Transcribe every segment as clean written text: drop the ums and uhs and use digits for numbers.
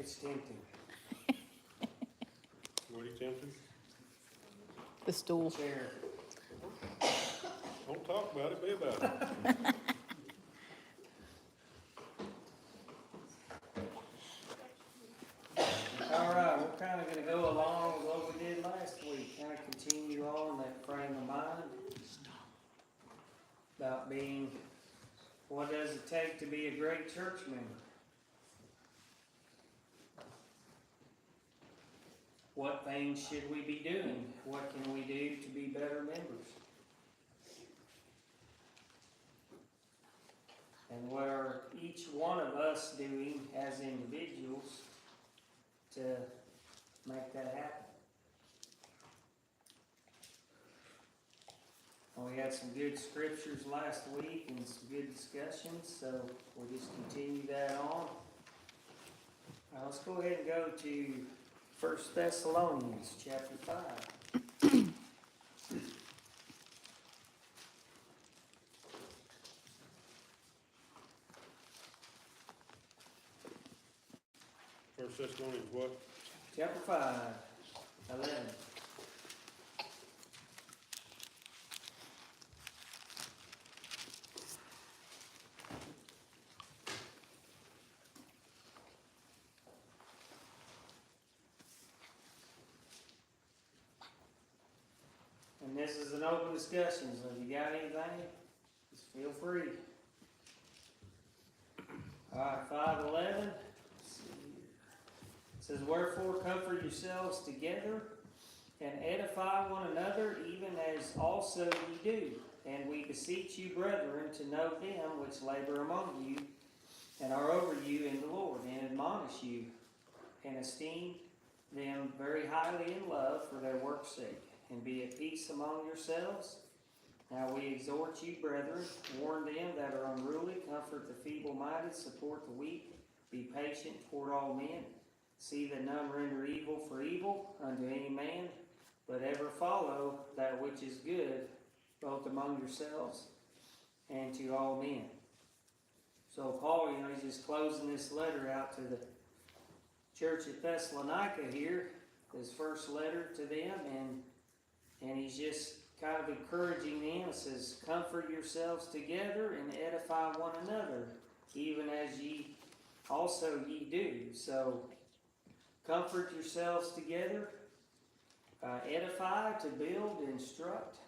It's tempting. What are you tempting? The stool. Chair. Don't talk about it, be about it. All right, we're kind of gonna go along with what we did last week, kind of continue on that frame of mind. About being, what does it take to be a great church member? What things should we be doing? What can we do to be better members? And what are each one of us doing as individuals to make that happen? Well, we had some good scriptures last week and some good discussions, so we'll just continue that on. Let's go ahead and go to 1 Thessalonians chapter 5. First Thessalonians what? Chapter 5, 11. And this is an open discussion, so if you got anything, just feel free. Alright, 5:11. It says, "Wherefore comfort yourselves together, and edify one another, even as also ye do. And we beseech you, brethren, to know them which labor among you, and are over you in the Lord, and admonish you, and esteem them very highly in love for their work's sake. And be at peace among yourselves. Now we exhort you, brethren, warn them that are unruly, comfort the feeble-minded, support the weak, be patient toward all men. See that none render evil for evil unto any man, but ever follow that which is good, both among yourselves and to all men." So Paul, he's just closing this letter out to the church at Thessalonica here, his first letter to them, and he's just kind of encouraging them. It says, "Comfort yourselves together and edify one another, even as ye also ye do." So, comfort yourselves together, edify, to build, instruct.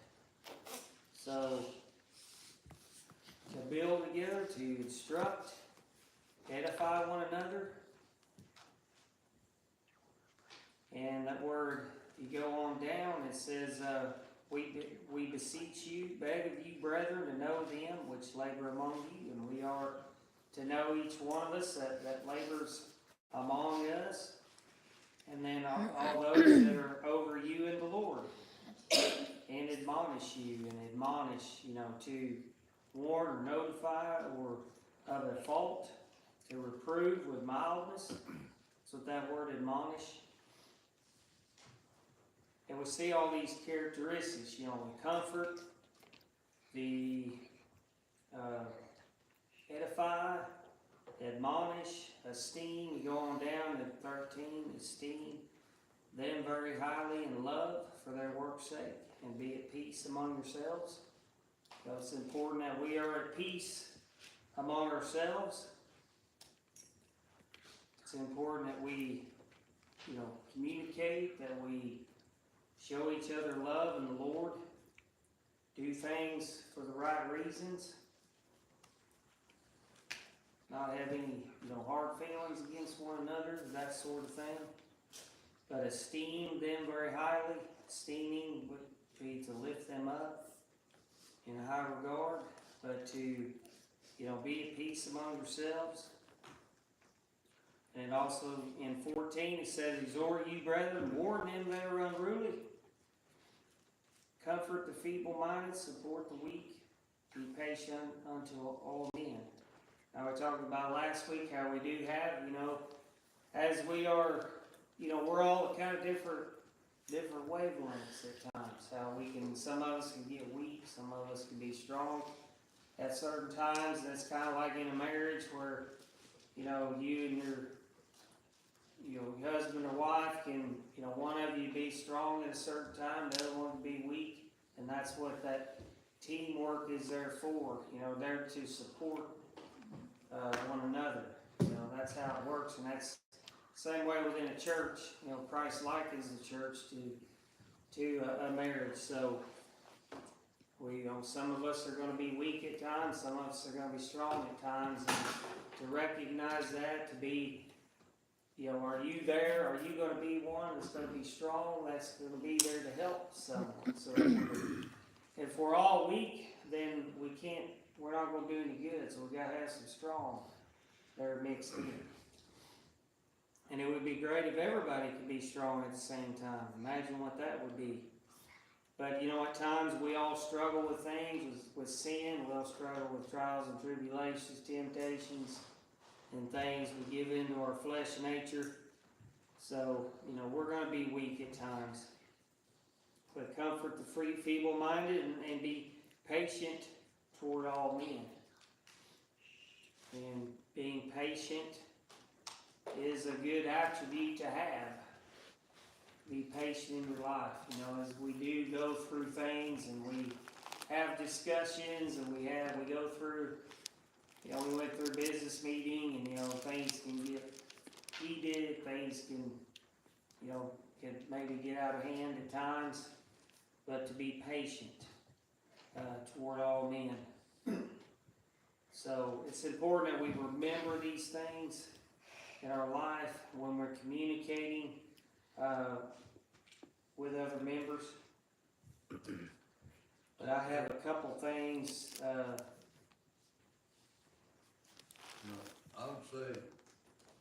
So, to build together, to instruct, edify one another. And that word, you go on down, it says, we beseech you, beg of you, brethren, to know them which labor among you. And we are to know each one of us that labors among us. And then all those that are over you in the Lord. And admonish you, to warn or notify or of a fault, to reprove with mildness. That's what that word admonish. And we see all these characteristics, the comfort, the edify, admonish, esteem. You go on down to 13, esteem them very highly in love for their work's sake, and be at peace among yourselves. So it's important that we are at peace among ourselves. It's important that we, communicate, that we show each other love in the Lord, do things for the right reasons, not have any, hard feelings against one another, that sort of thing. But esteem them very highly. Esteeming would be to lift them up in a high regard, but to, be at peace among yourselves. And also in 14 it says, "Exhort you, brethren, warn them that are unruly. Comfort the feeble-minded, support the weak, be patient unto all men." Now we talked about last week how we do have, as we are, we're all kind of different wavelengths at times. How some of us can get weak, some of us can be strong at certain times. And it's kind of like in a marriage where, you and your husband or wife can, one of you be strong at a certain time, the other one can be weak, and that's what that teamwork is there for, there to support, one another. That's how it works, and that's the same way within a church, Christ-like is the church to a marriage, so some of us are gonna be weak at times, some of us are gonna be strong at times, and to recognize that, to be, are you there? Are you gonna be one that's gonna be strong, that's gonna be there to help someone? So if we're all weak, then we're not gonna do any good, so we gotta have some strong that are mixed in. And it would be great if everybody could be strong at the same time. Imagine what that would be. But at times we all struggle with things, with sin, we all struggle with trials and tribulations, temptations, and things. We give into our flesh nature. So, we're going to be weak at times. But comfort the feeble-minded and be patient toward all men. And being patient is a good attribute to have. Be patient in your life, as we do go through things and we have discussions and we go through, we went through a business meeting and, things can get heated, things can maybe get out of hand at times, but to be patient toward all men. So it's important that we remember these things in our life when we're communicating with other members. But I have a couple things. I would say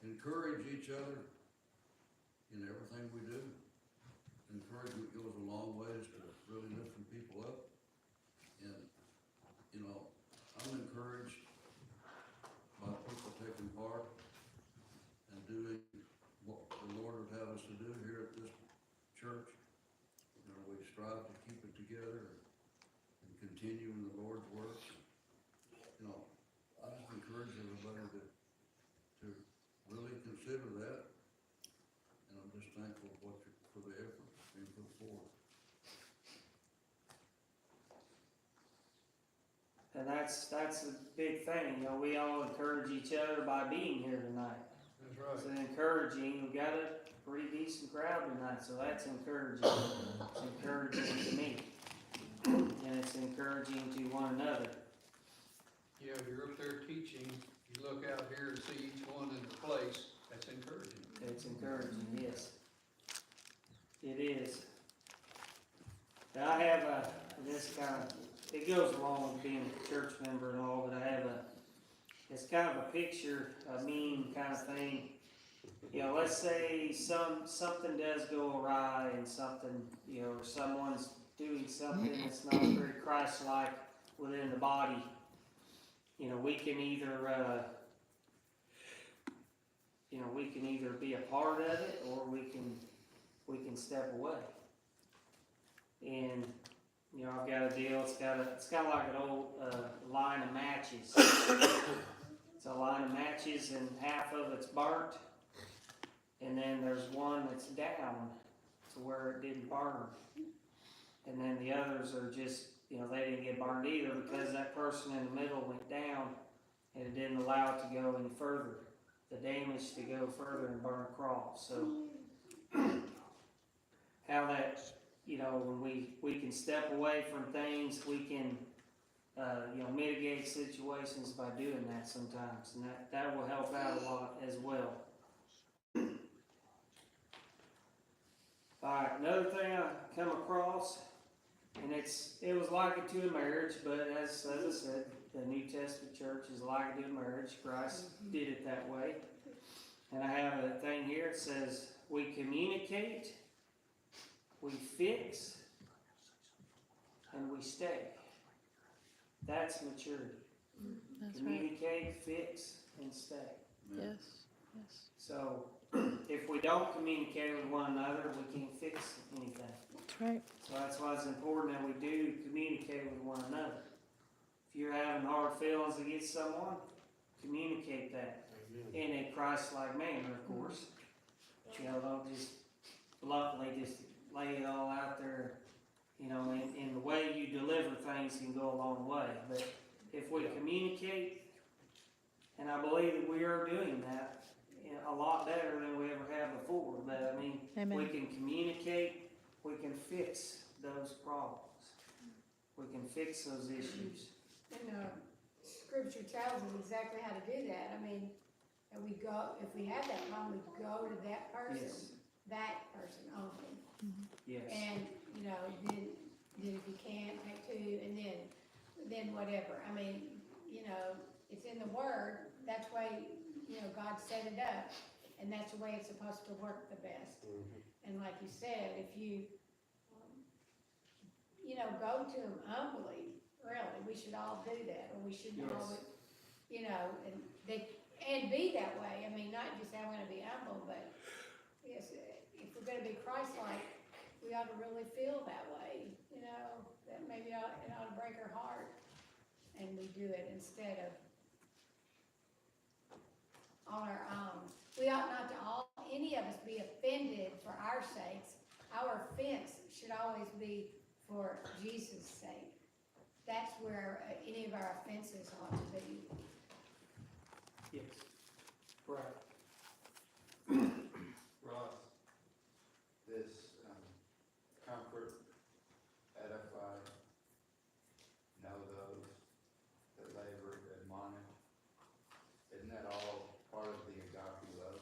encourage each other in everything we do. Encouragement goes a long ways to really lifting people up. And, I'm encouraged by people taking part and doing what the Lord would have us to do here at this church. We strive to keep it together and continue in the Lord's work. I just encourage everybody to really consider that. And I'm just thankful for the effort being put forward. And that's a big thing. We all encourage each other by being here tonight. That's right. It's encouraging. We've got a pretty decent crowd tonight, so that's encouraging. It's encouraging to me. And it's encouraging to one another. Yeah, if you're up there teaching, you look out here and see each one in the place, that's encouraging. It's encouraging, yes. It is. And I have this it goes along with being a church member and all, but I have it's kind of a picture, a meme kind of thing. Let's say something does go awry and something, or someone's doing something that's not very Christ-like within the body. We can either be a part of it or we can step away. And I've got a deal. It's kind of like an old line of matches. It's a line of matches, and half of it's burnt, and then there's one that's down to where it didn't burn, and then the others are just, they didn't get burned either because that person in the middle went down, and it didn't allow it to go any further, the damage to go further and burn across. So how that, when we can step away from things, we can mitigate situations by doing that sometimes, and that will help out a lot as well. Alright, another thing I come across, and it was like it to a marriage, but as I said, the New Testament church is like it to a marriage. Christ did it that way. And I have a thing here, it says, we communicate, we fix, and we stay. That's maturity. That's right. Communicate, fix, and stay. Yes, yes. So, if we don't communicate with one another, we can't fix anything. That's right. So that's why it's important that we do communicate with one another. If you're having hard feelings against someone, communicate that in a Christ-like manner, of course. You know, don't just bluntly just lay it all out there. You know, and the way you deliver things can go a long way. But if we communicate, and I believe that we are doing that a lot better than we ever have before. But I mean, we Amen. can communicate, we can fix those problems. We can fix those issues. And, scripture tells us exactly how to do that. I mean, and we go, if we have that problem, we go to that person, Yes, that person only. yes, And, you know, then if you can't, take two, and then whatever. I mean, you know, it's in the word, that's why, you know, God set it up, and that's the way it's supposed to work the best. And like you said, if you, you know, go to them humbly, really, we should all do that, or we shouldn't Yes. always, you know, and be that way. I mean, not just say I'm gonna be humble, but yes, if we're gonna be Christ-like, we ought to really feel that way, you know, that maybe it ought to break our heart, and we do it instead of on our own. We ought not to any of us be offended for our sakes. Our offense should always be for Jesus' sake. That's where any of our offenses ought to be. yes. Right. Ross, this, comfort, edify, know those that labor, admonish, isn't that all part of the agape love?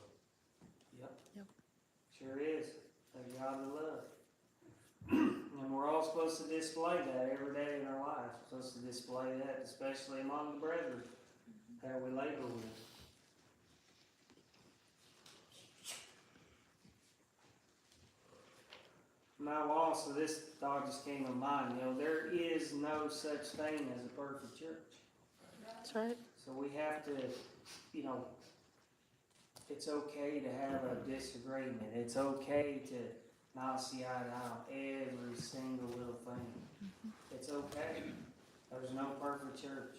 Yep. Yep. Sure is. A God to love. And we're all supposed to display that every day in our lives. We're supposed to display that, especially among the brethren that we labor with. Now also, this thought just came to mind, you know, there is no such thing as a perfect church. That's right. So we have to, you know, it's okay to have a disagreement. It's okay to not see eye to eye on every single little thing. It's okay. There's no perfect church.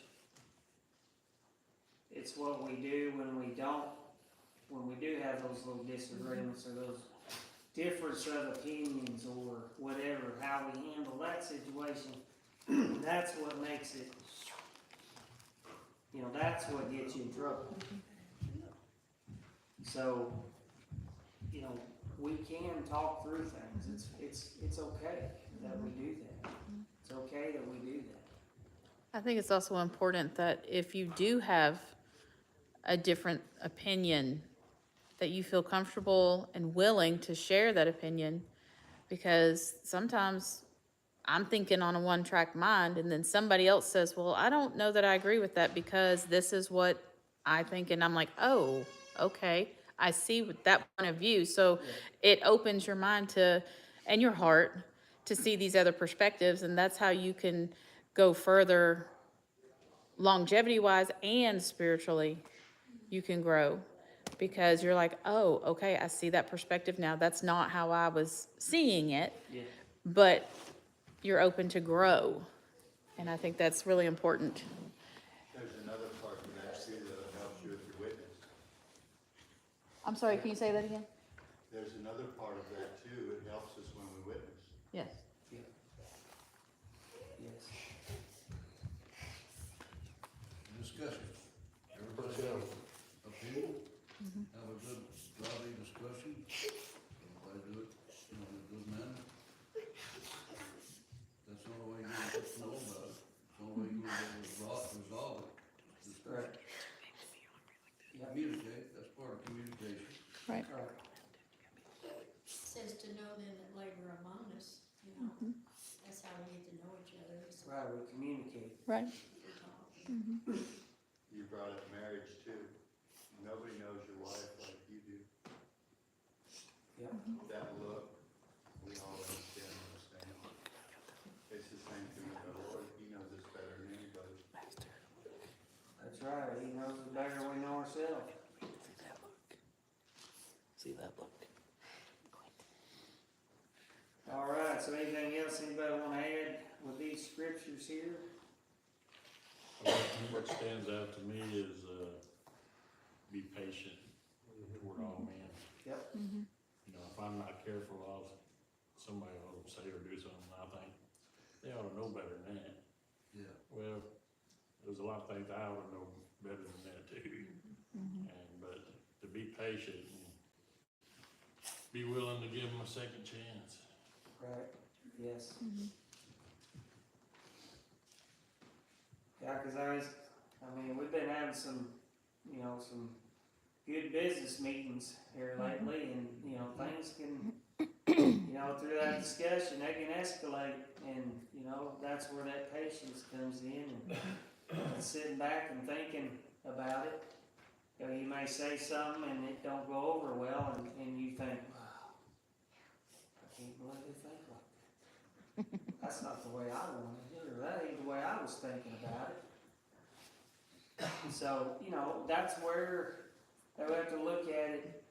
It's what we do when we do have those little disagreements or those difference of opinions or whatever, how we handle that situation. That's what makes it, you know, that's what gets you in trouble. So, you know, we can talk through things. It's okay that we do that. It's okay that we do that. I think it's also important that if you do have a different opinion, that you feel comfortable and willing to share that opinion, because sometimes I'm thinking on a one-track mind and then somebody else says, well, I don't know that I agree with that because this is what I think, and I'm like, oh, okay, I see with that point of view. So it opens your mind to, and your heart, to see these other perspectives, and that's how you can go further longevity-wise and spiritually. You can grow because you're like, oh, okay, I see that perspective now. That's not how I was seeing it, Yeah. but you're open to grow. And I think that's really important. There's another part to that too that helps you with your witness. I'm sorry, can you say that again? There's another part of that too, it helps us when we witness. Yes. Yeah. Yes. Discussion. Everybody have an opinion? Have a good, lively discussion? Everybody do it, you know, in a good manner? That's the only way you're gonna get to know about it. It's the only way you're gonna be able to resolve it. Right. Communicate, that's part of communication. Right. Right. Says to know them that labor among us, you know, that's how we get to know each other. is Right. We communicate. Right. we talk. You brought up marriage too. Nobody knows your wife like you do. Yep. That look, we all understand. It's the same thing with the Lord, He knows us better than anybody. That's right. He knows us better than we know ourselves. See that look? All right. So anything else anybody want to add with these scriptures here? What stands out to me is, be patient toward all men. Yep. if I'm not careful, somebody will say or do something, I think they ought to know better than that. Yeah. Well, there's a lot of things I ought to know better than that too. But to be patient and be willing to give them a second chance. Right, yes. Yeah, 'cause we've been having some good business meetings here lately, and, things can, through that discussion, they can escalate, and, that's where that patience comes in, and sitting back and thinking about it. You may say something and it don't go over well, and you think, wow, I can't believe they think like that. That's not the way I wanted it, or that ain't the way I was thinking about it. So, that's where we have to look at it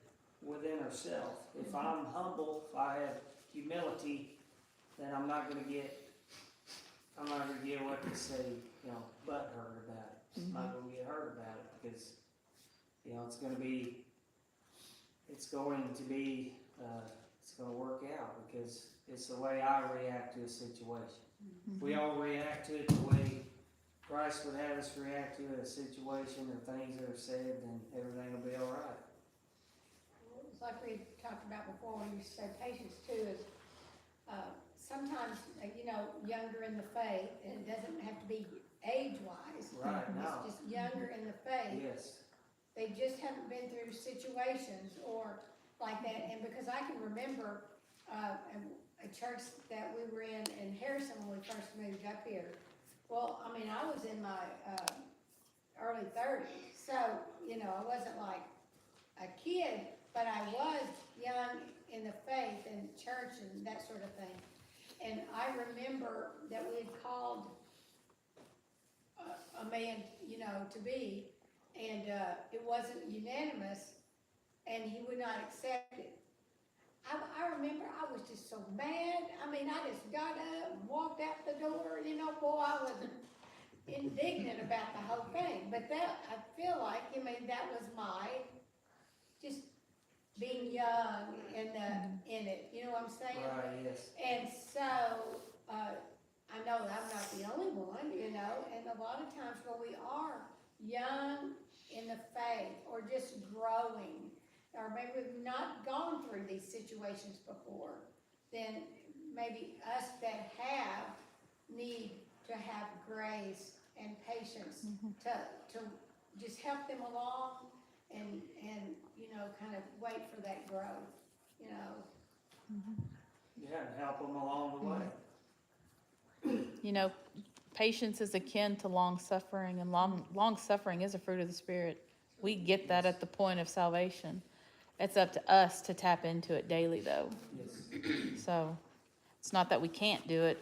within ourselves. If I'm humble, if I have humility, then I'm not gonna get what they say, butt hurt about it. I'm not gonna get hurt about it, because, it's going to work out, because it's the way I react to a situation. If we all react to it the way Christ would have us react to a situation or things that are said, then everything will be all right. It's like we talked about before, when you say patience too, is, sometimes, younger in the faith, and it doesn't have to be age-wise. Right, no. It's just younger in the faith. Yes. They just haven't been through situations or like that, and because I can remember, a church that we were in Harrison when we first moved up here. Well, I was in my, early 30s, so, I wasn't like a kid, but I was young in the faith and church and that sort of thing. And I remember that we had called a man, to be, and it wasn't unanimous, and he would not accept it. I remember I was just so mad. I just got up and walked out the door, boy, I was indignant about the whole thing. But that, I feel like, that was my, just being young in it, you know what I'm saying? Right, yes. And so, I know I'm not the only one, and a lot of times when we are young in the faith, or just growing, or maybe we've not gone through these situations before, then maybe us that have need to have grace and patience to just help them along and kind of wait for that growth, Yeah, and help them along the way. Patience is akin to long suffering, and long suffering is a fruit of the Spirit. We get that at the point of salvation. It's up to us to tap into it daily, though. Yes. So it's not that we can't do it.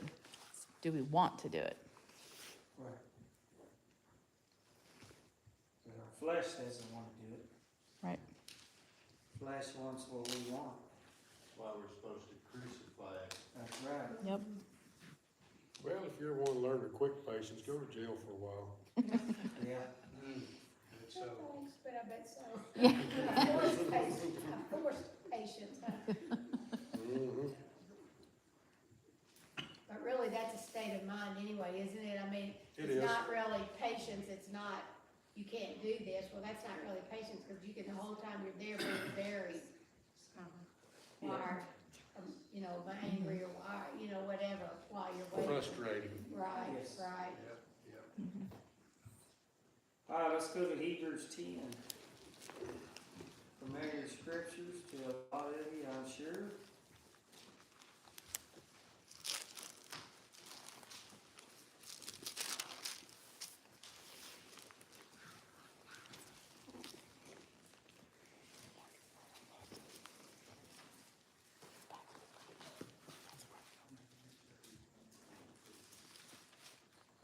It's, do we want to do it? Right. And our flesh doesn't want to do it. Right. Flesh wants what we want. That's why we're supposed to crucify it. That's right. Yep. Well, if you ever want to learn to quick patience, go to jail for a while. Yeah. So, Thanks, but I bet so. Forced patience, huh? But really, that's a state of mind anyway, isn't it? It It's is. not really patience, it's not, you can't do this, well, that's not really patience, because you can, the whole time you're there being very, wired, angry or wired, whatever, while you're waiting. Frustrating. Right, Yes. right. yep. All right, let's go to Hebrews 10. Familiar scriptures to a lot of you, I'm sure.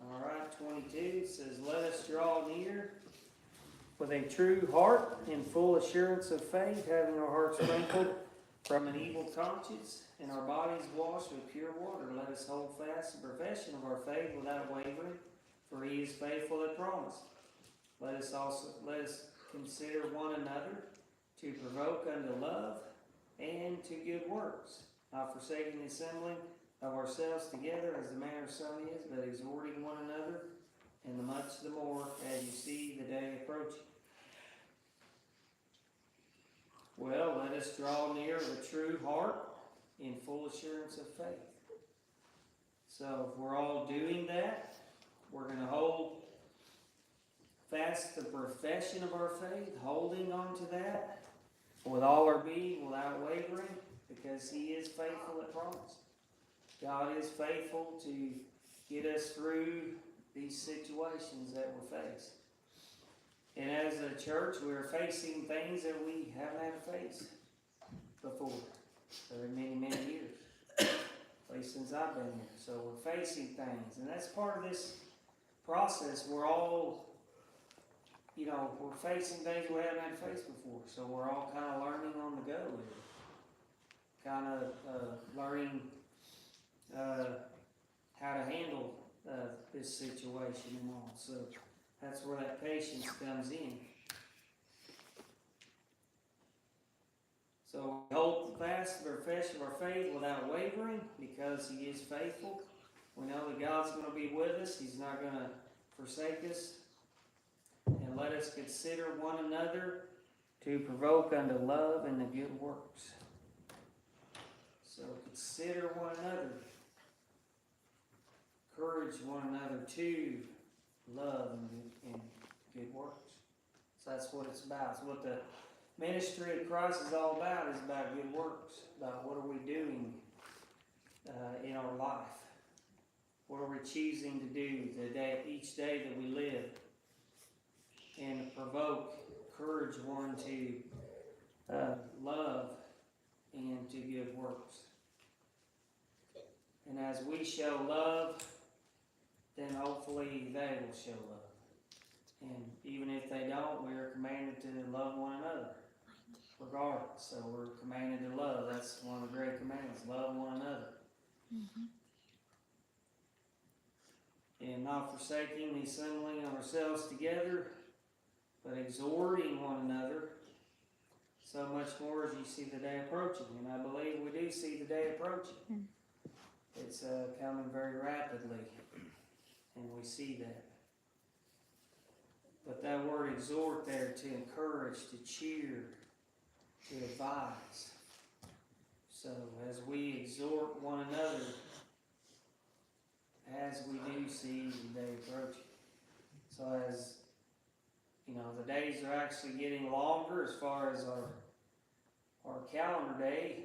All right, 22 says, "Let us draw near with a true heart and full assurance of faith, having our hearts sprinkled from an evil conscience and our bodies washed with pure water. Let us hold fast the profession of our faith without wavering, for He is faithful that promised. Let us consider one another to provoke unto love and to good works, not forsaking the assembling of ourselves together as the manner of some is, but exhorting one another, and the much the more as you see the day approaching. Well, let us draw near with a true heart in full assurance of faith. So if we're all doing that, we're going to hold fast the profession of our faith, holding on to that with all our being, without wavering, because He is faithful at promise. God is faithful to get us through these situations that we're faced. And as a church, we're facing things that we haven't had to face before for many, many years, at least since I've been here. So we're facing things, and that's part of this process. We're all, we're facing things we haven't had to face before, so we're all kind of learning on the go here. Kind of learning how to handle this situation and all. So that's where that patience comes in. So we hold fast the profession of our faith without wavering, because He is faithful. We know that God's going to be with us. He's not going to forsake us. And let us consider one another to provoke unto love and the good works. So consider one another. Encourage one another to love and good works. So that's what it's about. It's what the ministry of Christ is all about. Is about good works. About what are we doing in our life. What are we choosing to do each day that we live. And to provoke, encourage one to love and to good works. And as we show love, then hopefully they will show love. And even if they don't, we are commanded to love one another, regardless. So we're commanded to love. That's one of the great commandments, love one another. Mm-hmm. And not forsaking the assembling of ourselves together, but exhorting one another, so much more as you see the day approaching. And I believe we do see the day approaching. It's coming very rapidly, and we see that. But that word exhort there, to encourage, to cheer, to advise. So as we exhort one another, as we do see the day approaching. So as the days are actually getting longer, as far as our calendar day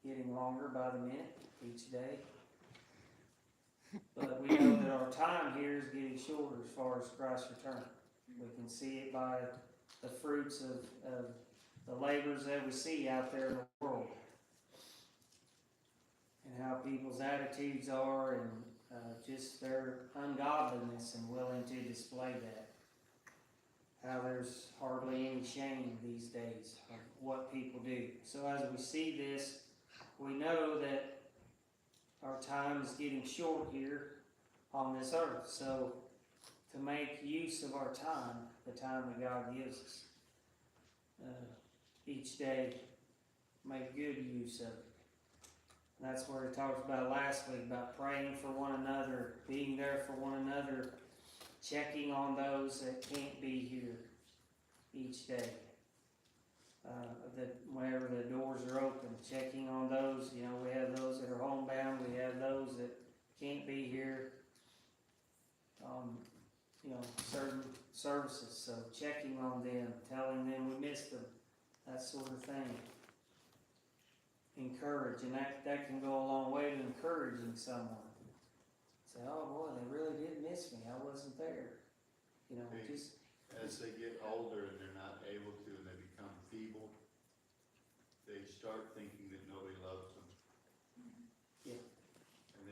getting longer by the minute each day. But we know that our time here is getting shorter as far as Christ's return. We can see it by the fruits of the labors that we see out there in the world. And how people's attitudes are, and just their ungodliness and willing to display that. How there's hardly any shame these days of what people do. So as we see this, we know that our time is getting short here on this earth. So to make use of our time, the time that God gives us, each day, make good use of it. And that's where he talked about last week, about praying for one another, being there for one another, checking on those that can't be here each day. Whenever the doors are open, checking on those. We have those that are homebound, we have those that can't be here on certain services. So checking on them, telling them we missed them, that sort of thing. Encourage, and that can go a long way to encouraging someone. Say, oh boy, they really did miss me. I wasn't there. As they get older and they're not able to, and they become feeble, they start thinking that nobody loves them. Yeah. And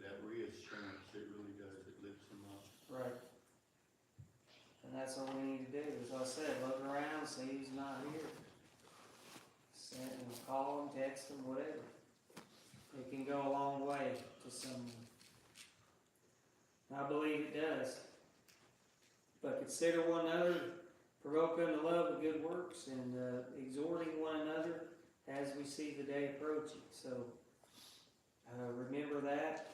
that reassurance, it really does, it lifts them up. Right. And that's what we need to do. As I said, look around, see who's not here. Send them, call them, text them, whatever. It can go a long way to someone. And I believe it does. But consider one another, provoke unto love and good works, and exhorting one another as we see the day approaching. So, remember that.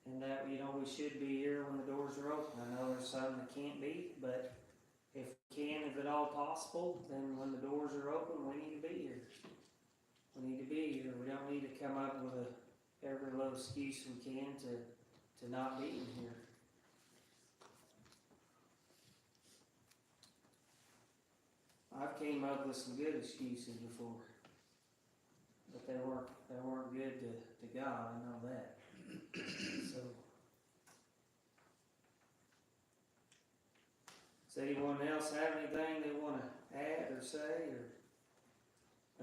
And that, you know, we should be here when the doors are open. I know there's some that can't be, but if we can, if at all possible, then when the doors are open, we need to be here. We need to be here. We don't need to come up with every little excuse we can to not be in here. I've came up with some good excuses before, but they weren't good to God. I know that. So, does anyone else have anything they want to add or say,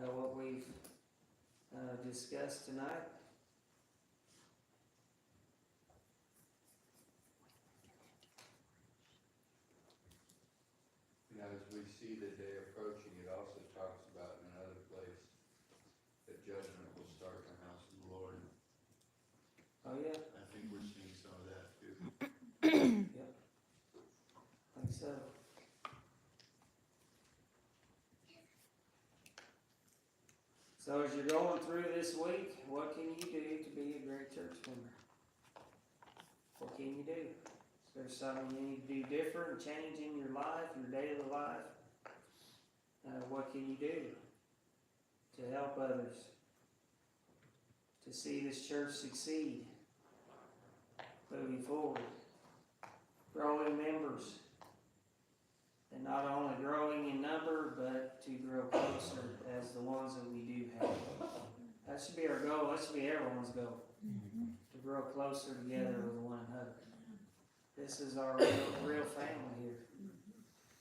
or what we've discussed tonight? You know, as we see the day approaching, it also talks about in another place that judgment will start in the house of the Lord. Oh yeah, I think we're seeing some of that too. yep. I think so. So as you're going through this week, what can you do to be a great church member? What can you do? Is there something you need to do different, change in your life, your daily life? What can you do to help others, to see this church succeed, moving forward, growing members, and not only growing in number, but to grow closer as the ones that we do have. That should be our goal. That should be everyone's goal, to grow closer together with one another. This is our real family here,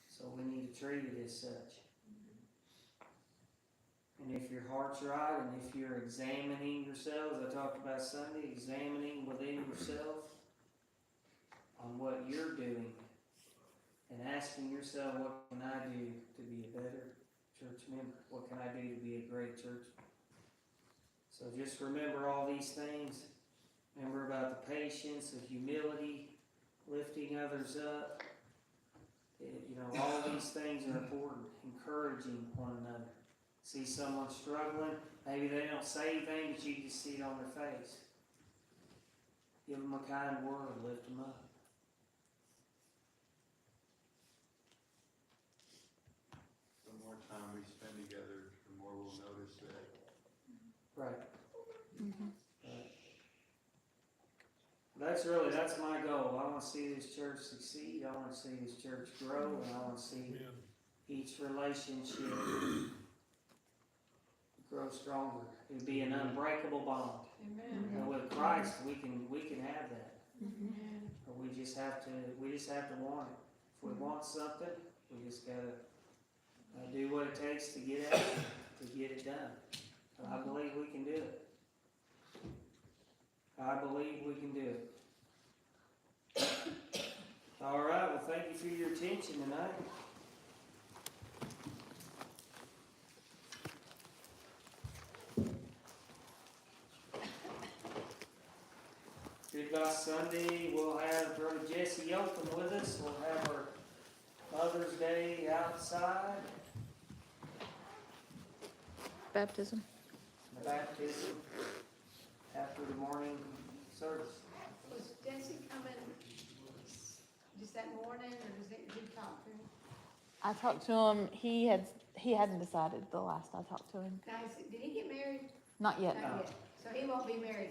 so we need to treat it as such. And if your heart's right, and if you're examining yourselves, I talked about Sunday, examining within yourself on what you're doing, and asking yourself, what can I do to be a better church member? What can I do to be a great church member? So just remember all these things. Remember about the patience, the humility, lifting others up. You know, all these things are important. Encouraging one another. See someone struggling, maybe they don't say anything, but you just see it on their face. Give them a kind word, lift them up. The more time we spend together, the more we'll notice that. Right. Right. That's my goal. I want to see this church succeed. I want to see this church grow, and I want to see each relationship grow stronger. It would be an unbreakable bond. Amen. And with Christ, we can have that. Amen. But we just have to want it. If we want something, we just gotta do what it takes to get it done. And I believe we can do it. I believe we can do it. All right. Well, thank you for your attention tonight. Goodbye Sunday, we'll have Brother Jesse Open with us. We'll have our Mother's Day outside, Baptism. baptism after the morning service. Was Jesse coming just that morning, or did you talk to him? I talked to him. He hadn't decided the last I talked to him. Guys, did he get married? Not yet. Not yet. So he won't be married